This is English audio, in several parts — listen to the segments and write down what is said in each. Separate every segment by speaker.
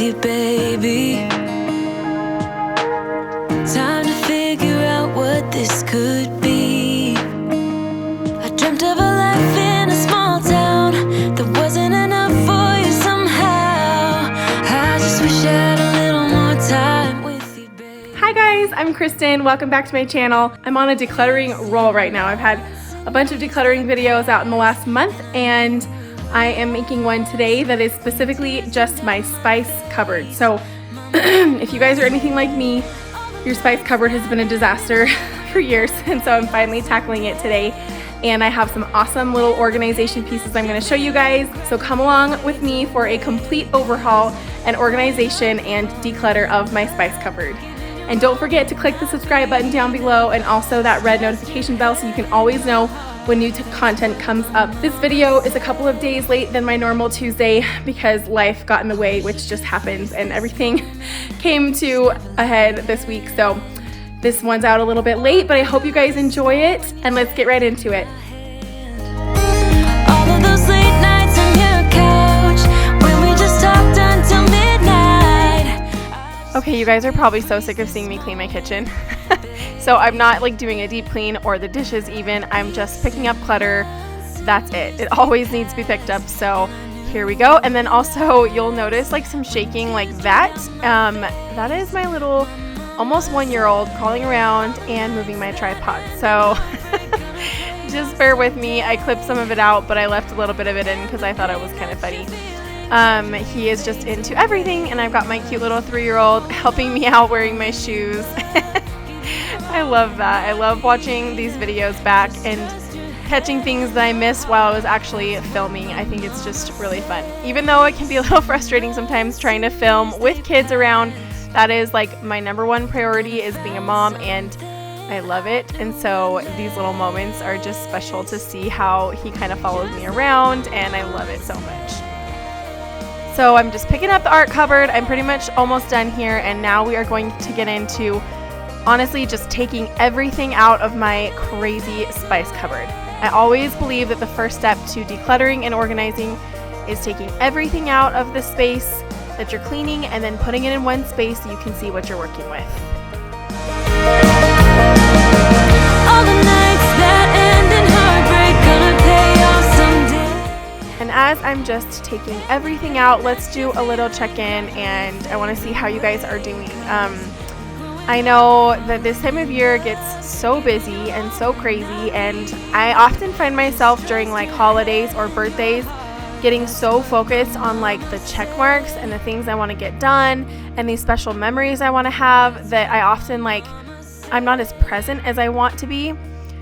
Speaker 1: you, baby. Time to figure out what this could be. I dreamt of a life in a small town that wasn't enough for you somehow. I just wish I had a little more time with you, baby.
Speaker 2: Hi guys, I'm Kristen. Welcome back to my channel. I'm on a decluttering roll right now. I've had a bunch of decluttering videos out in the last month, and I am making one today that is specifically just my spice cupboard. So if you guys are anything like me, your spice cupboard has been a disaster for years, and so I'm finally tackling it today. And I have some awesome little organization pieces I'm going to show you guys. So come along with me for a complete overhaul and organization and declutter of my spice cupboard. And don't forget to click the subscribe button down below and also that red notification bell so you can always know when new content comes up. This video is a couple of days late than my normal Tuesday because life got in the way, which just happens, and everything came to a head this week. So this one's out a little bit late, but I hope you guys enjoy it, and let's get right into it.
Speaker 1: All of those late nights on your couch when we just talked until midnight.
Speaker 2: Okay, you guys are probably so sick of seeing me clean my kitchen. So I'm not like doing a deep clean or the dishes even. I'm just picking up clutter. That's it. It always needs to be picked up. So here we go. And then also you'll notice like some shaking like that. That is my little almost 1-year-old crawling around and moving my tripod. So just bear with me. I clipped some of it out, but I left a little bit of it in because I thought it was kind of funny. He is just into everything, and I've got my cute little 3-year-old helping me out wearing my shoes. I love that. I love watching these videos back and catching things that I missed while I was actually filming. I think it's just really fun. Even though it can be a little frustrating sometimes trying to film with kids around, that is like my #1 priority is being a mom, and I love it. And so these little moments are just special to see how he kind of follows me around, and I love it so much. So I'm just picking up the art cupboard. I'm pretty much almost done here, and now we are going to get into honestly just taking everything out of my crazy spice cupboard. I always believe that the first step to decluttering and organizing is taking everything out of the space that you're cleaning and then putting it in one space so you can see what you're working with.
Speaker 1: All the nights that end in heartbreak, gonna pay off someday.
Speaker 2: And as I'm just taking everything out, let's do a little check-in, and I want to see how you guys are doing. I know that this time of year gets so busy and so crazy, and I often find myself during like holidays or birthdays getting so focused on like the check marks and the things I want to get done and these special memories I want to have that I often I'm not as present as I want to be.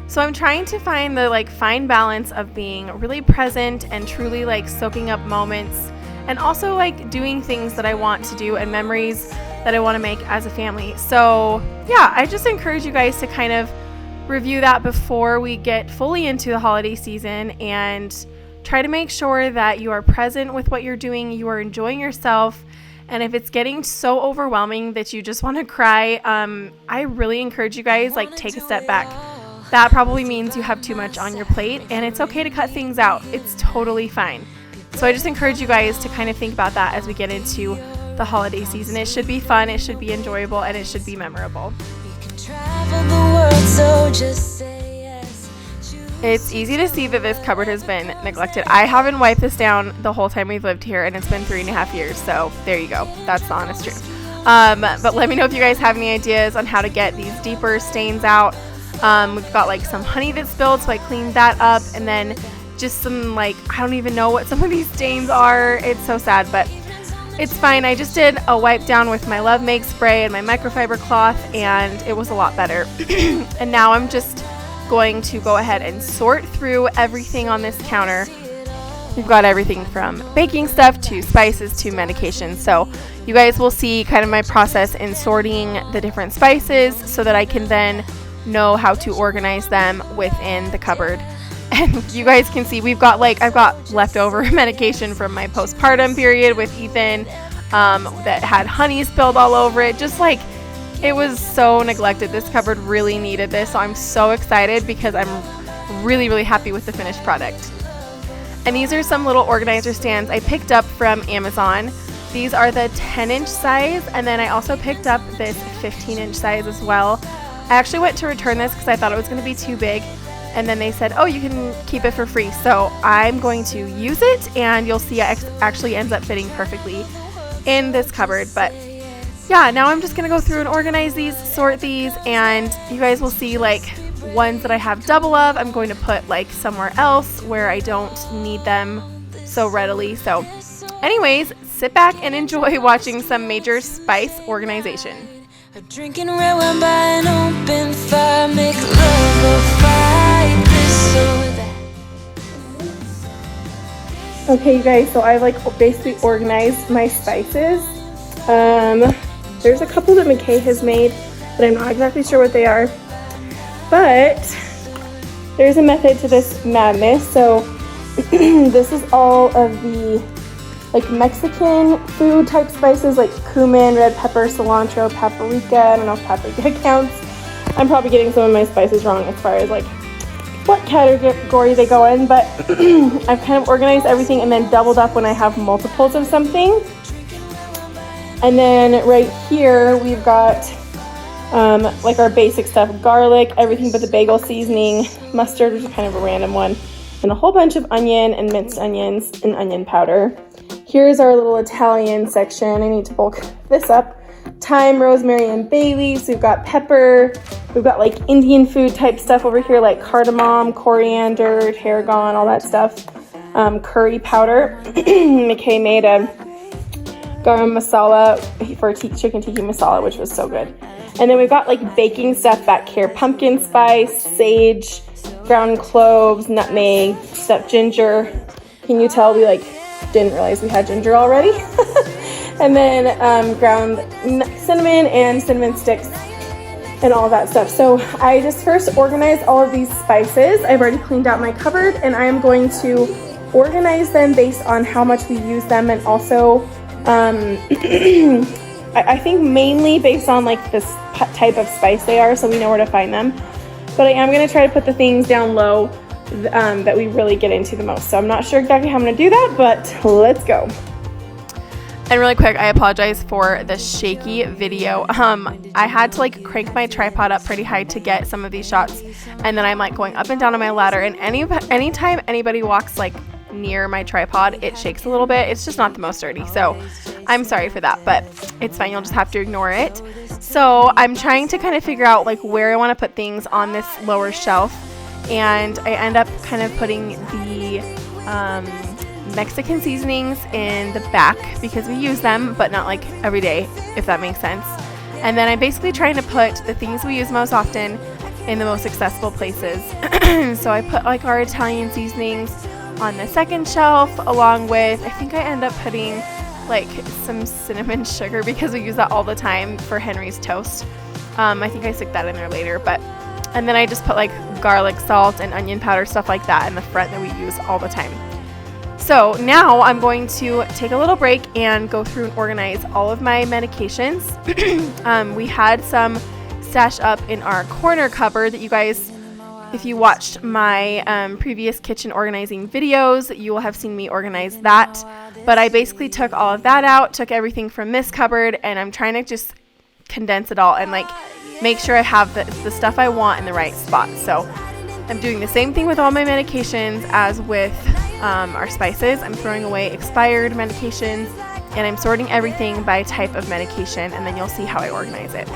Speaker 2: So I'm trying to find the fine balance of being really present and truly soaking up moments, and also doing things that I want to do and memories that I want to make as a family. So yeah, I just encourage you guys to kind of review that before we get fully into the holiday season, and try to make sure that you are present with what you're doing, you are enjoying yourself. And if it's getting so overwhelming that you just want to cry, I really encourage you guys take a step back. That probably means you have too much on your plate, and it's okay to cut things out. It's totally fine. So I just encourage you guys to kind of think about that as we get into the holiday season. It should be fun, it should be enjoyable, and it should be memorable. It's easy to see that this cupboard has been neglected. I haven't wiped this down the whole time we've lived here, and it's been 3.5 years, so there you go. That's the honest truth. But let me know if you guys have any ideas on how to get these deeper stains out. We've got some honey that spilled, so I cleaned that up, and then just some I don't even know what some of these stains are. It's so sad, but it's fine. I just did a wipe down with my Love Make spray and my microfiber cloth, and it was a lot better. And now I'm just going to go ahead and sort through everything on this counter. We've got everything from baking stuff to spices to medications. So you guys will see kind of my process in sorting the different spices so that I can then know how to organize them within the cupboard. And you guys can see I've got leftover medication from my postpartum period with Ethan that had honey spilled all over it. Just it was so neglected. This cupboard really needed this. So I'm so excited because I'm really, really happy with the finished product. And these are some little organizer stands I picked up from Amazon. These are the 10-inch size, and then I also picked up this 15-inch size as well. I actually went to return this because I thought it was going to be too big, and then they said, oh, you can keep it for free. So I'm going to use it, and you'll see it actually ends up fitting perfectly in this cupboard. But yeah, now I'm just going to go through and organize these, sort these, and you guys will see like ones that I have double of, I'm going to put like somewhere else where I don't need them so readily. So anyways, sit back and enjoy watching some major spice organization.
Speaker 1: Drinking red wine by an open fire, make love or fight this or that.
Speaker 2: Okay, you guys, so I like basically organized my spices. There's a couple that McKay has made, but I'm not exactly sure what they are. But there's a method to this madness. So this is all of the like Mexican food type spices like cumin, red pepper, cilantro, paprika. I don't know if paprika counts. I'm probably getting some of my spices wrong as far as like what category they go in, but I've kind of organized everything and then doubled up when I have multiples of something. And then right here we've got like our basic stuff, garlic, everything but the bagel seasoning, mustard, which is kind of a random one, and a whole bunch of onion and minced onions and onion powder. Here's our little Italian section. I need to bulk this up. Thyme, rosemary, and bay leaves. We've got pepper. We've got like Indian food type stuff over here, like cardamom, coriander, tarragon, all that stuff. Curry powder. McKay made a garam masala for chicken tikka masala, which was so good. And then we've got like baking stuff back here. Pumpkin spice, sage, ground cloves, nutmeg, stuffed ginger. Can you tell we like didn't realize we had ginger already? And then ground cinnamon and cinnamon sticks and all of that stuff. So I just first organized all of these spices. I've already cleaned out my cupboard, and I am going to organize them based on how much we use them, and also I think mainly based on like this type of spice they are, so we know where to find them. But I am going to try to put the things down low that we really get into the most. So I'm not sure exactly how I'm going to do that, but let's go. And really quick, I apologize for the shaky video. I had to like crank my tripod up pretty high to get some of these shots, and then I'm like going up and down on my ladder, and anytime anybody walks like near my tripod, it shakes a little bit. It's just not the most sturdy, so I'm sorry for that, but it's fine. You'll just have to ignore it. So I'm trying to kind of figure out like where I want to put things on this lower shelf, and I end up kind of putting the Mexican seasonings in the back because we use them, but not like every day, if that makes sense. And then I'm basically trying to put the things we use most often in the most accessible places. So I put like our Italian seasonings on the second shelf, along with, I think I end up putting like some cinnamon sugar because we use that all the time for Henry's toast. I think I stick that in there later, and then I just put like garlic, salt, and onion powder, stuff like that in the front that we use all the time. So now I'm going to take a little break and go through and organize all of my medications. We had some stashed up in our corner cupboard that you guys, if you watched my previous kitchen organizing videos, you will have seen me organize that. But I basically took all of that out, took everything from this cupboard, and I'm trying to just condense it all and like make sure I have the stuff I want in the right spot. So I'm doing the same thing with all my medications as with our spices. I'm throwing away expired medications, and I'm sorting everything by type of medication, and then you'll see how I organize it.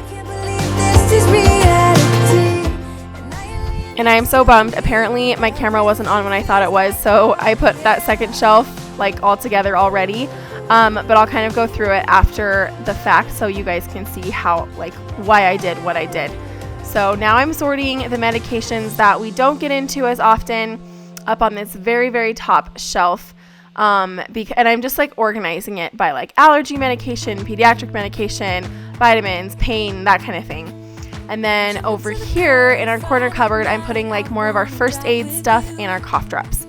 Speaker 2: And I am so bummed. Apparently my camera wasn't on when I thought it was, so I put that second shelf like all together already. But I'll kind of go through it after the fact so you guys can see how, like, why I did what I did. So now I'm sorting the medications that we don't get into as often up on this very, very top shelf. And I'm just like organizing it by like allergy medication, pediatric medication, vitamins, pain, that kind of thing. And then over here in our corner cupboard, I'm putting like more of our first aid stuff and our cough drops.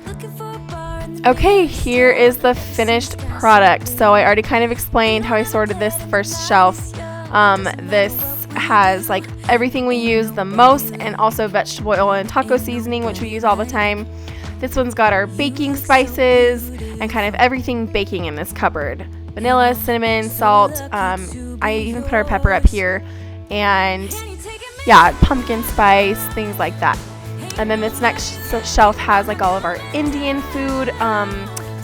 Speaker 2: Okay, here is the finished product. So I already kind of explained how I sorted this first shelf. This has like everything we use the most, and also vegetable oil and taco seasoning, which we use all the time. This one's got our baking spices and kind of everything baking in this cupboard. vanilla, cinnamon, salt. I even put our pepper up here, and yeah, pumpkin spice, things like that. And then this next shelf has like all of our Indian food,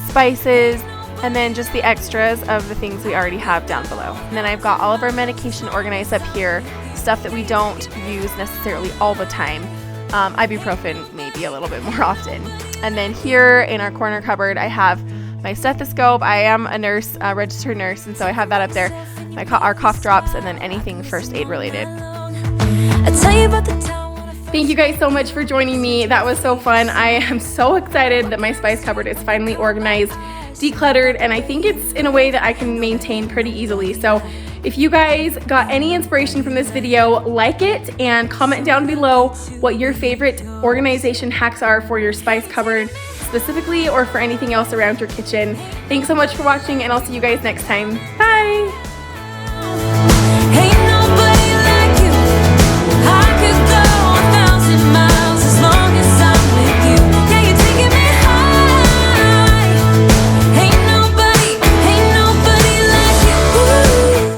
Speaker 2: spices, and then just the extras of the things we already have down below. And then I've got all of our medication organized up here, stuff that we don't use necessarily all the time. Ibuprofen maybe a little bit more often. And then here in our corner cupboard, I have my stethoscope. I am a nurse, a registered nurse, and so I have that up there. Our cough drops, and then anything first aid related. Thank you guys so much for joining me. That was so fun. I am so excited that my spice cupboard is finally organized, decluttered, and I think it's in a way that I can maintain pretty easily. So if you guys got any inspiration from this video, like it and comment down below what your favorite organization hacks are for your spice cupboard specifically, or for anything else around your kitchen. Thanks so much for watching, and I'll see you guys next time. Bye!